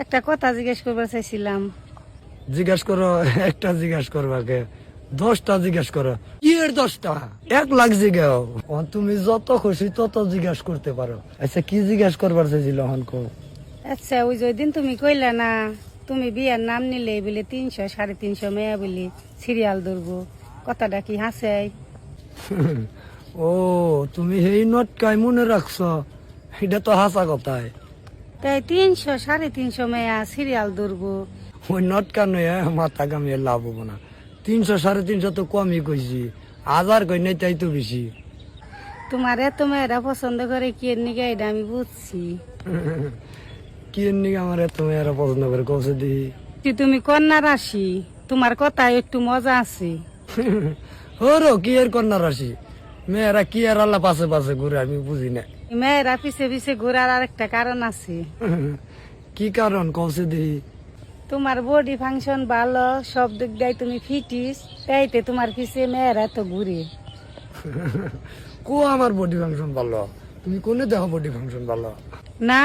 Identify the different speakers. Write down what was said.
Speaker 1: একটা কথা জিজ্ঞেস করবার চাইছিলাম।
Speaker 2: জিজ্ঞাসা করো, একটা জিজ্ঞাসা করবাকে 10টা জিজ্ঞাসা করো। কি এর 10টা? 1 লাখ জিজ্ঞাও। তুমি যত খুশি তত জিজ্ঞাসা করতে পারো। আচ্ছা, কি জিজ্ঞাসা করবার চাইছিল হনকো?
Speaker 1: আচ্ছা, ওই যে দিন তুমি কইলা না তুমি বিয়ার নাম নিলে বলে 300 350 মেয়া বলি সিরিয়াল ধরবো, কথাটা কি হাসে?
Speaker 2: ও, তুমি এই নটকাই মনে রাখছো? এটা তো হাসা কথাই।
Speaker 1: তাই 300 350 মেয়া সিরিয়াল ধরবো।
Speaker 2: ওই নটকা নয়, মাথা কামিয়ে লাভ হবো না। 300 350 তো কমই কইছি, 1000 কই নাই তাই তো বেশি।
Speaker 1: তোমার এত মেয়েরা পছন্দ করে কি এর নিকে, এটা আমি বুঝছি।
Speaker 2: কি এর নিকে আমার এত মেয়েরা পছন্দ করে কৌছে দিই?
Speaker 1: কি তুমি কন্যা রাশি, তোমার কথায় একটু মজা আছে।
Speaker 2: হরো কি এর কন্যা রাশি? মেয়েরা কি আর আল্লাহ পাশে পাশে ঘুরে আমি বুঝি না।
Speaker 1: মেয়েরা পিছে পিছে ঘোরার আর একটা কারণ আছে।
Speaker 2: কি কারণ কৌছে দিই?
Speaker 1: তোমার বডি ফাংশন ভালো, সব দিক দিয়ে তুমি ফিটিস, তাইতে তোমার পিছে মেয়েরা তো ঘুরে।
Speaker 2: কো আমার বডি ফাংশন ভালো? তুমি কোনে দেখো বডি ফাংশন ভালো?
Speaker 1: না